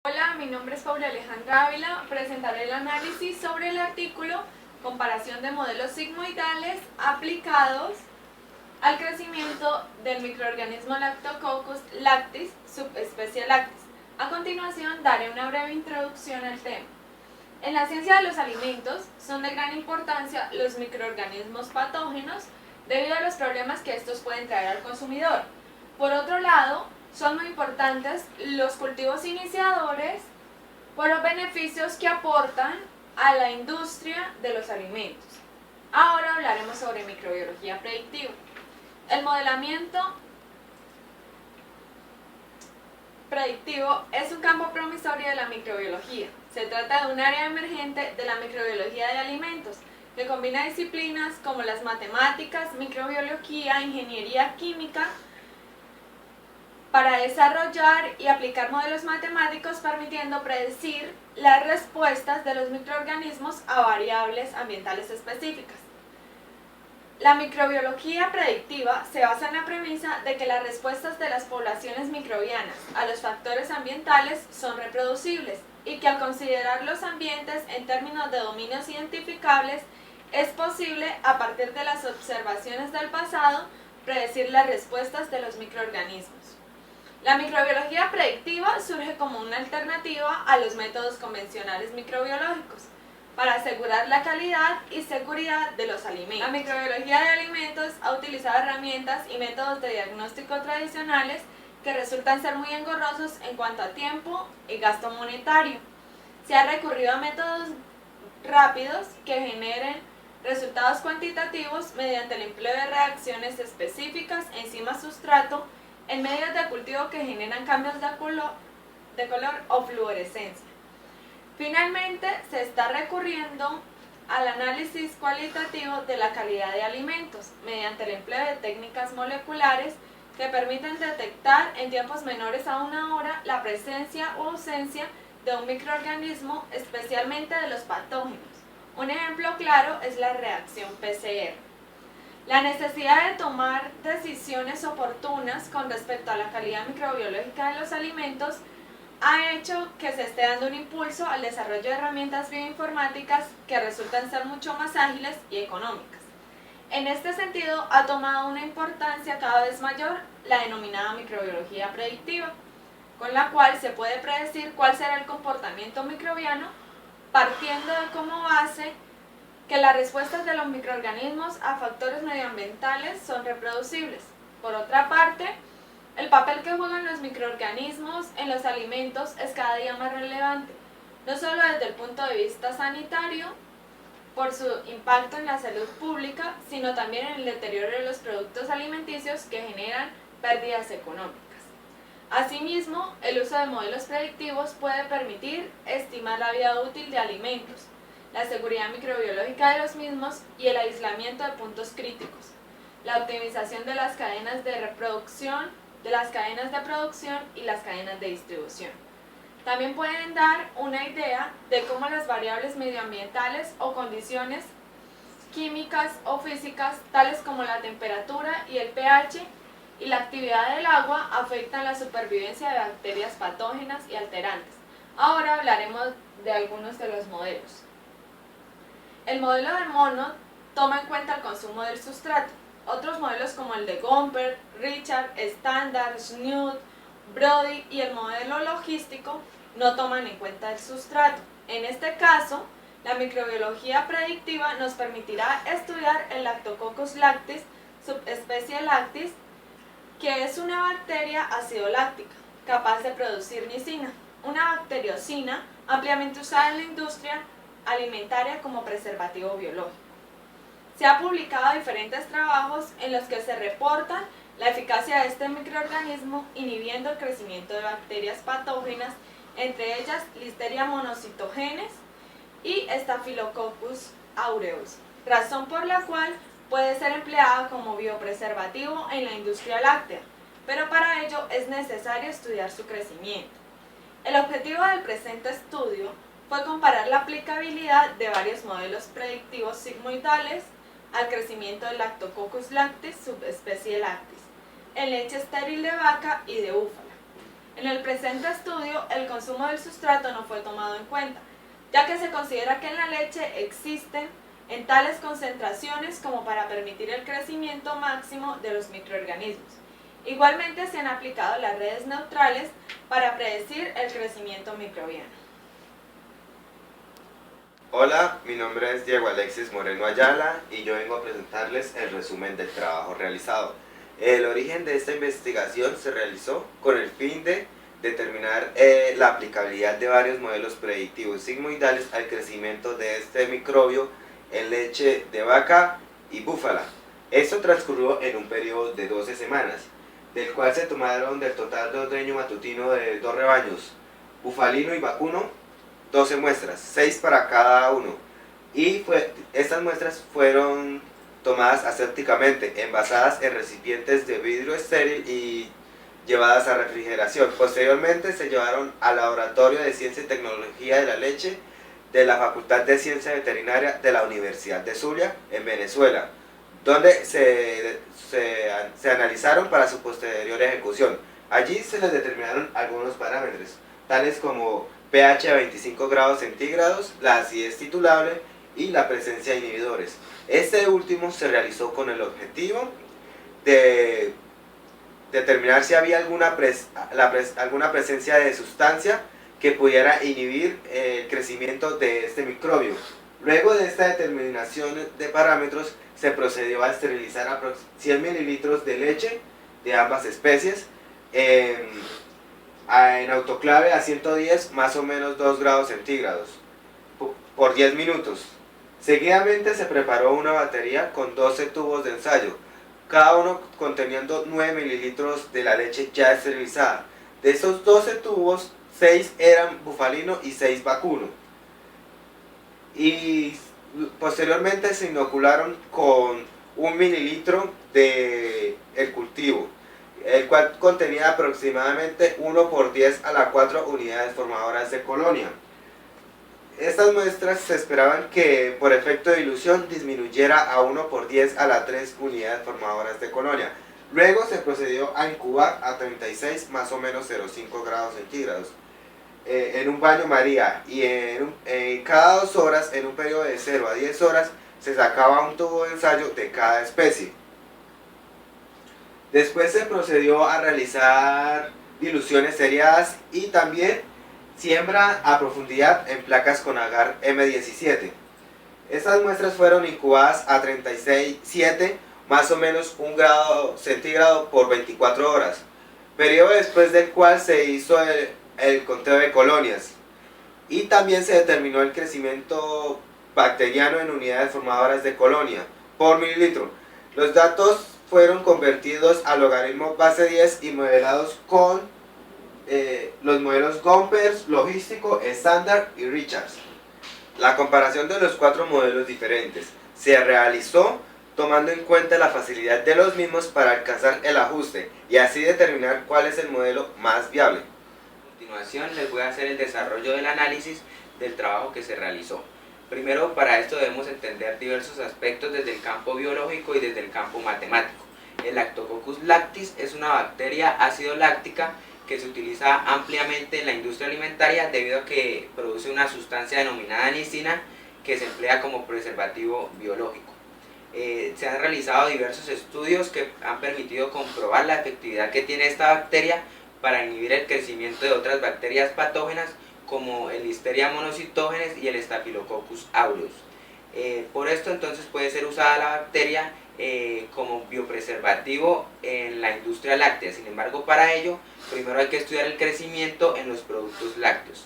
Hola, mi nombre es Paula Alejandra Ávila. Presentaré el análisis sobre el artículo Comparación de modelos sigmoidales aplicados al crecimiento del microorganismo Lactococcus lactis, subespecie lactis. A continuación, daré una breve introducción al tema. En la ciencia de los alimentos son de gran importancia los microorganismos patógenos debido a los problemas que estos pueden traer al consumidor. Por otro lado, son muy importantes los cultivos iniciadores por los beneficios que aportan a la industria de los alimentos. Ahora hablaremos sobre microbiología predictiva. El modelamiento predictivo es un campo promisorio de la microbiología. Se trata de un área emergente de la microbiología de alimentos que combina disciplinas como las matemáticas, microbiología, ingeniería química, para desarrollar y aplicar modelos matemáticos permitiendo predecir las respuestas de los microorganismos a variables ambientales específicas. La microbiología predictiva se basa en la premisa de que las respuestas de las poblaciones microbianas a los factores ambientales son reproducibles y que al considerar los ambientes en términos de dominios identificables es posible, a partir de las observaciones del pasado, predecir las respuestas de los microorganismos. La microbiología predictiva surge como una alternativa a los métodos convencionales microbiológicos para asegurar la calidad y seguridad de los alimentos. La microbiología de alimentos ha utilizado herramientas y métodos de diagnóstico tradicionales que resultan ser muy engorrosos en cuanto a tiempo y gasto monetario. Se ha recurrido a métodos rápidos que generen resultados cuantitativos mediante el empleo de reacciones específicas enzima-sustrato en medios de cultivo que generan cambios de color o fluorescencia. Finalmente, se está recurriendo al análisis cualitativo de la calidad de alimentos mediante el empleo de técnicas moleculares que permiten detectar en tiempos menores a una hora la presencia o ausencia de un microorganismo, especialmente de los patógenos. Un ejemplo claro es la reacción PCR. La necesidad de tomar decisiones oportunas con respecto a la calidad microbiológica de los alimentos ha hecho que se esté dando un impulso al desarrollo de herramientas bioinformáticas que resultan ser mucho más ágiles y económicas. En este sentido, ha tomado una importancia cada vez mayor la denominada microbiología predictiva, con la cual se puede predecir cuál será el comportamiento microbiano partiendo de como base que las respuestas de los microorganismos a factores medioambientales son reproducibles. Por otra parte, el papel que juegan los microorganismos en los alimentos es cada día más relevante, no solo desde el punto de vista sanitario, por su impacto en la salud pública, sino también en el deterioro de los productos alimenticios que generan pérdidas económicas. Asimismo, el uso de modelos predictivos puede permitir estimar la vida útil de alimentos, la seguridad microbiológica de los mismos y el aislamiento de puntos críticos, la optimización de las cadenas de reproducción, de las cadenas de producción y las cadenas de distribución. También pueden dar una idea de cómo las variables medioambientales o condiciones químicas o físicas, tales como la temperatura y el pH y la actividad del agua, afectan la supervivencia de bacterias patógenas y alterantes. Ahora hablaremos de algunos de los modelos. El modelo del mono toma en cuenta el consumo del sustrato. Otros modelos como el de Gompertz, Richard, Standard, Schnuth, Brody y el modelo logístico no toman en cuenta el sustrato. En este caso, la microbiología predictiva nos permitirá estudiar el Lactococcus lactis, subespecie lactis, que es una bacteria acidoláctica capaz de producir nicina, una bacteriocina ampliamente usada en la industria alimentaria como preservativo biológico. Se han publicado diferentes trabajos en los que se reporta la eficacia de este microorganismo inhibiendo el crecimiento de bacterias patógenas, entre ellas Listeria monocytogenes y Staphylococcus aureus, razón por la cual puede ser empleada como biopreservativo en la industria láctea, pero para ello es necesario estudiar su crecimiento. El objetivo del presente estudio fue comparar la aplicabilidad de varios modelos predictivos sigmoidales al crecimiento del Lactococcus lactis, subespecie lactis, en leche estéril de vaca y de búfala. En el presente estudio, el consumo del sustrato no fue tomado en cuenta, ya que se considera que en la leche existen en tales concentraciones como para permitir el crecimiento máximo de los microorganismos. Igualmente se han aplicado las redes neutrales para predecir el crecimiento microbiano. Hola, mi nombre es Diego Alexis Moreno Ayala y yo vengo a presentarles el resumen del trabajo realizado. El origen de esta investigación se realizó con el fin de determinar la aplicabilidad de varios modelos predictivos sigmoidales al crecimiento de este microbio en leche de vaca y búfala. Esto transcurrió en un periodo de 12 semanas, del cual se tomaron del total de ordeño matutino de 2 rebaños, bufalino y vacuno, 12 muestras, 6 para cada uno, y estas muestras fueron tomadas asépticamente, envasadas en recipientes de vidrio estéril y llevadas a refrigeración. Posteriormente se llevaron al Laboratorio de Ciencia y Tecnología de la Leche de la Facultad de Ciencia Veterinaria de la Universidad de Zulia, en Venezuela, donde se analizaron para su posterior ejecución. Allí se les determinaron algunos parámetros, tales como pH a 25 grados centígrados, la acidez titulable y la presencia de inhibidores. Este último se realizó con el objetivo de determinar si había alguna presencia de sustancia que pudiera inhibir el crecimiento de este microbio. Luego de esta determinación de parámetros, se procedió a esterilizar 100 mililitros de leche de ambas especies en autoclave a 110, más o menos 2 grados centígrados, por 10 minutos. Seguidamente se preparó una batería con 12 tubos de ensayo, cada uno conteniendo 9 mililitros de la leche ya esterilizada. De esos 12 tubos, 6 eran bufalino y 6 vacuno. Y posteriormente se inocularon con 1 mililitro de el cultivo, el cual contenía aproximadamente 1 por 10 a la 4 unidades formadoras de colonia. Estas muestras se esperaban que por efecto de dilución disminuyera a 1 por 10 a la 3 unidades formadoras de colonia. Luego se procedió a incubar a 36 más o menos 0,5 grados centígrados en un baño María, y cada 2 horas, en un periodo de 0 a 10 horas, se sacaba un tubo de ensayo de cada especie. Después se procedió a realizar diluciones seriadas y también siembra a profundidad en placas con agar M17. Estas muestras fueron incubadas a 36,7, más o menos 1 grado centígrado por 24 horas, periodo después del cual se hizo el conteo de colonias, y también se determinó el crecimiento bacteriano en unidades formadoras de colonia por mililitro. Los datos fueron convertidos al logaritmo base 10 y modelados con los modelos Gompers, logístico, estándar y Richards. La comparación de los 4 modelos diferentes se realizó tomando en cuenta la facilidad de los mismos para alcanzar el ajuste y así determinar cuál es el modelo más viable. A continuación les voy a hacer el desarrollo del análisis del trabajo que se realizó. Primero, para esto debemos entender diversos aspectos desde el campo biológico y desde el campo matemático. El Lactococcus lactis es una bacteria ácido láctica que se utiliza ampliamente en la industria alimentaria debido a que produce una sustancia denominada anisina que se emplea como preservativo biológico. Se han realizado diversos estudios que han permitido comprobar la efectividad que tiene esta bacteria para inhibir el crecimiento de otras bacterias patógenas como el Listeria monocytogenes y el Staphylococcus aureus. Por esto entonces puede ser usada la bacteria como biopreservativo en la industria láctea. Sin embargo, para ello primero hay que estudiar el crecimiento en los productos lácteos.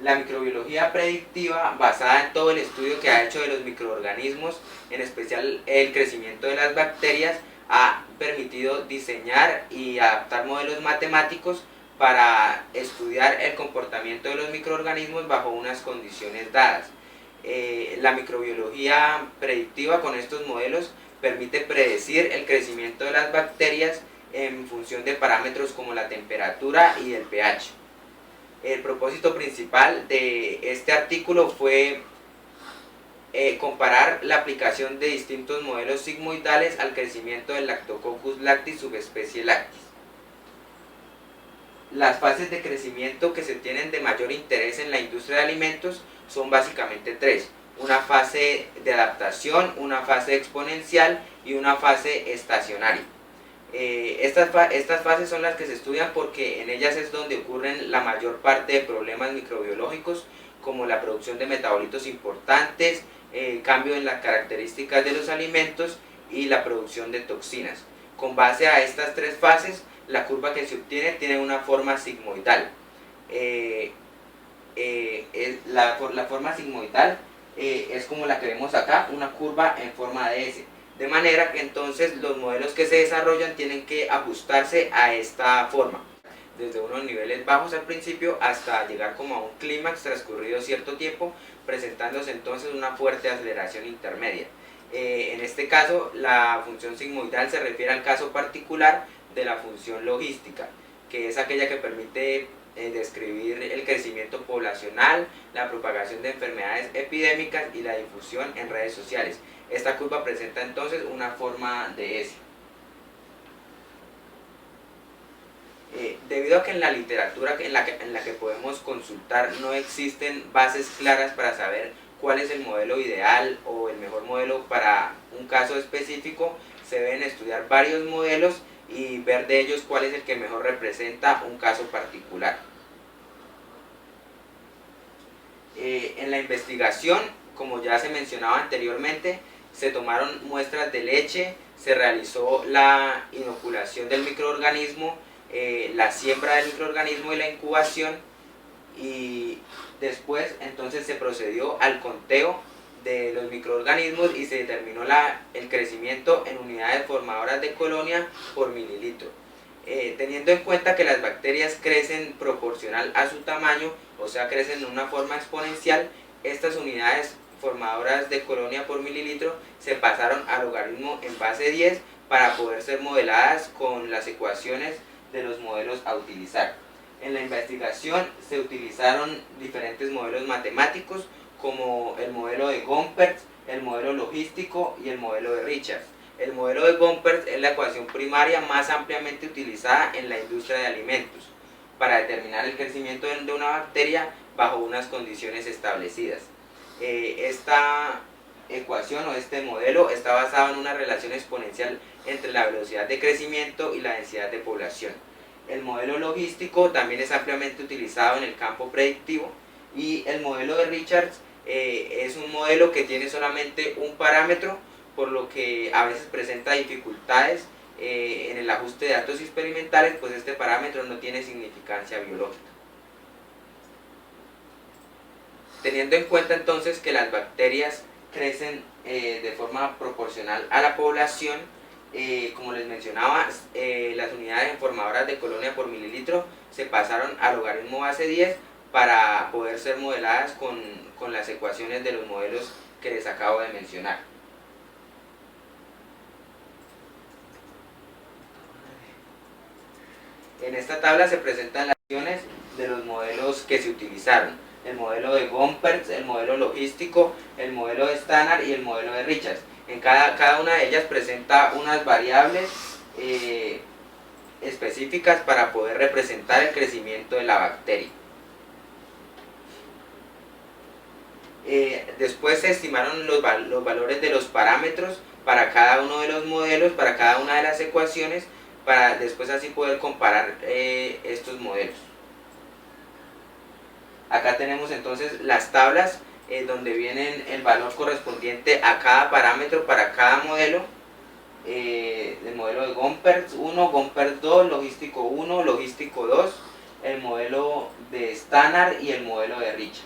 La microbiología predictiva, basada en todo el estudio que ha hecho de los microorganismos, en especial el crecimiento de las bacterias, ha permitido diseñar y adaptar modelos matemáticos para estudiar el comportamiento de los microorganismos bajo unas condiciones dadas. La microbiología predictiva con estos modelos permite predecir el crecimiento de las bacterias en función de parámetros como la temperatura y el pH. El propósito principal de este artículo fue comparar la aplicación de distintos modelos sigmoidales al crecimiento del Lactococcus lactis subespecie lactis. las fases de crecimiento que se tienen de mayor interés en la industria de alimentos son básicamente tres: una fase de adaptación, una fase exponencial y una fase estacionaria. Estas fases son las que se estudian porque en ellas es donde ocurren la mayor parte de problemas microbiológicos, como la producción de metabolitos importantes, cambio en las características de los alimentos y la producción de toxinas. Con base a estas tres fases, la curva que se obtiene tiene una forma sigmoidal. La forma sigmoidal es como la que vemos acá, una curva en forma de S. De manera que entonces los modelos que se desarrollan tienen que ajustarse a esta forma, desde unos niveles bajos al principio hasta llegar como a un clímax transcurrido cierto tiempo, presentándose entonces una fuerte aceleración intermedia. En este caso, la función sigmoidal se refiere al caso particular de la función logística, que es aquella que permite describir el crecimiento poblacional, la propagación de enfermedades epidémicas y la difusión en redes sociales. Esta curva presenta entonces una forma de S. Debido a que en la literatura en la que podemos consultar no existen bases claras para saber cuál es el modelo ideal o el mejor modelo para un caso específico, se deben estudiar varios modelos y ver de ellos cuál es el que mejor representa un caso particular. En la investigación, como ya se mencionaba anteriormente, se tomaron muestras de leche, se realizó la inoculación del microorganismo, la siembra del microorganismo y la incubación, y después entonces se procedió al conteo de los microorganismos y se determinó el crecimiento en unidades formadoras de colonia por mililitro. Teniendo en cuenta que las bacterias crecen proporcional a su tamaño, o sea, crecen de una forma exponencial, estas unidades formadoras de colonia por mililitro se pasaron al logaritmo en base 10 para poder ser modeladas con las ecuaciones de los modelos a utilizar. En la investigación se utilizaron diferentes modelos matemáticos como el modelo de Gompertz, el modelo logístico y el modelo de Richards. El modelo de Gompertz es la ecuación primaria más ampliamente utilizada en la industria de alimentos para determinar el crecimiento de una bacteria bajo unas condiciones establecidas. Esta ecuación o este modelo está basado en una relación exponencial entre la velocidad de crecimiento y la densidad de población. El modelo logístico también es ampliamente utilizado en el campo predictivo, y el modelo de Richards es un modelo que tiene solamente un parámetro, por lo que a veces presenta dificultades en el ajuste de datos experimentales, pues este parámetro no tiene significancia biológica. Teniendo en cuenta entonces que las bacterias crecen de forma proporcional a la población, como les mencionaba, las unidades formadoras de colonia por mililitro se pasaron al logaritmo base 10 para poder ser modeladas con las ecuaciones de los modelos que les acabo de mencionar. En esta tabla se presentan las ecuaciones de los modelos que se utilizaron: el modelo de Gompertz, el modelo logístico, el modelo de Stannard y el modelo de Richards. En cada una de ellas presenta unas variables específicas para poder representar el crecimiento de la bacteria. Después se estimaron los valores de los parámetros para cada uno de los modelos, para cada una de las ecuaciones, para después así poder comparar estos modelos. Acá tenemos entonces las tablas donde vienen el valor correspondiente a cada parámetro para cada modelo. El modelo de Gompertz 1, Gompertz 2, logístico 1, logístico 2, el modelo de Stannard y el modelo de Richards.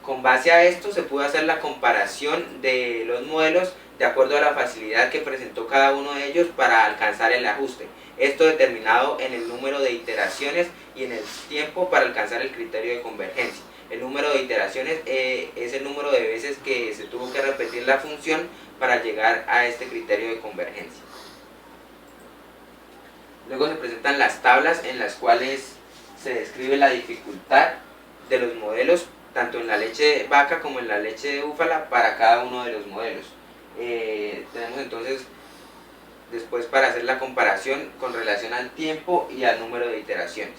Con base a esto se pudo hacer la comparación de los modelos de acuerdo a la facilidad que presentó cada uno de ellos para alcanzar el ajuste. Esto determinado en el número de iteraciones y en el tiempo para alcanzar el criterio de convergencia. El número de iteraciones es el número de veces que se tuvo que repetir la función para llegar a este criterio de convergencia. Luego se presentan las tablas en las cuales se describe la dificultad de los modelos, tanto en la leche de vaca como en la leche de búfala, para cada uno de los modelos. Tenemos entonces después para hacer la comparación con relación al tiempo y al número de iteraciones.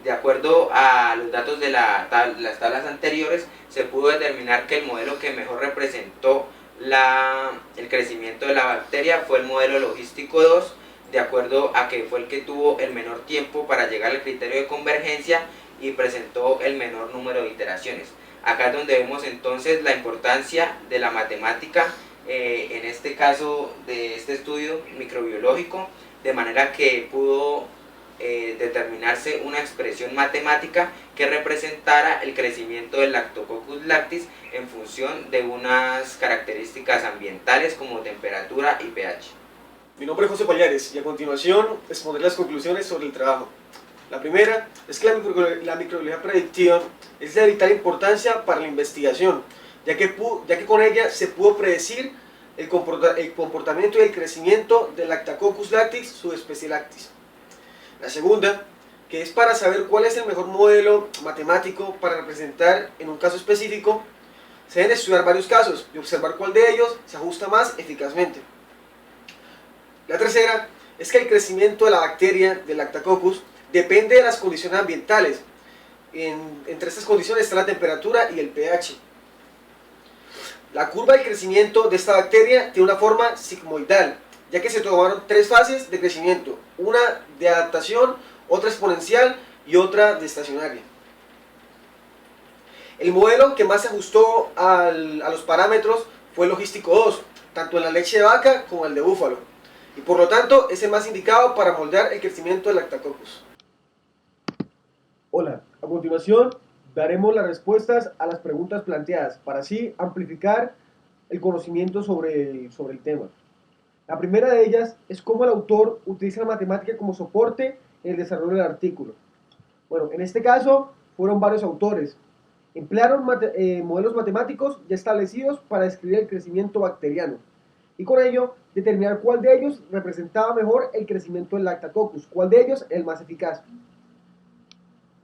De acuerdo a los datos de las tablas anteriores, se pudo determinar que el modelo que mejor representó el crecimiento de la bacteria fue el modelo logístico 2, de acuerdo a que fue el que tuvo el menor tiempo para llegar al criterio de convergencia y presentó el menor número de iteraciones. Acá es donde vemos entonces la importancia de la matemática, en este caso de este estudio microbiológico, de manera que pudo determinarse una expresión matemática que representara el crecimiento del Lactococcus lactis en función de unas características ambientales como temperatura y pH. Mi nombre es José Pallares y a continuación expondré las conclusiones sobre el trabajo. La primera es que la microbiología predictiva es de vital importancia para la investigación, ya que con ella se pudo predecir el comportamiento y el crecimiento del Lactococcus lactis subespecie lactis. La segunda, que es para saber cuál es el mejor modelo matemático para representar en un caso específico, se deben estudiar varios casos y observar cuál de ellos se ajusta más eficazmente. La tercera es que el crecimiento de la bacteria del Lactococcus depende de las condiciones ambientales. Entre estas condiciones está la temperatura y el pH. La curva de crecimiento de esta bacteria tiene una forma sigmoidal, ya que se tomaron tres fases de crecimiento, una de adaptación, otra exponencial y otra de estacionaria. El modelo que más se ajustó a los parámetros fue el logístico 2, tanto en la leche de vaca como el de búfalo, y por lo tanto es el más indicado para moldear el crecimiento del Lactococcus. Hola, a continuación daremos las respuestas a las preguntas planteadas para así amplificar el conocimiento sobre el tema. La primera de ellas es cómo el autor utiliza la matemática como soporte en el desarrollo del artículo. Bueno, en este caso fueron varios autores. Emplearon modelos matemáticos ya establecidos para describir el crecimiento bacteriano y con ello determinar cuál de ellos representaba mejor el crecimiento del Lactococcus, cuál de ellos el más eficaz.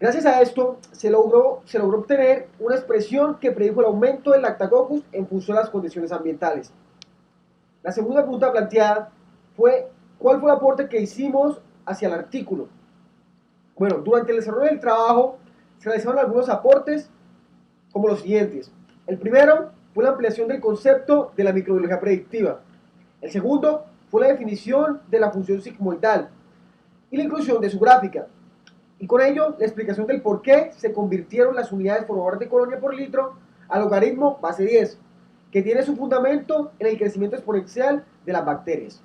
Gracias a esto se logró obtener una expresión que predijo el aumento del Lactococcus en función de las condiciones ambientales. La segunda pregunta planteada fue ¿cuál fue el aporte que hicimos hacia el artículo? Bueno, durante el desarrollo del trabajo se realizaron algunos aportes como los siguientes. El primero fue la ampliación del concepto de la microbiología predictiva. El segundo fue la definición de la función sigmoidal y la inclusión de su gráfica. Y con ello, la explicación del por qué se convirtieron las unidades formadoras de colonia por litro al logaritmo base 10, que tiene su fundamento en el crecimiento exponencial de las bacterias.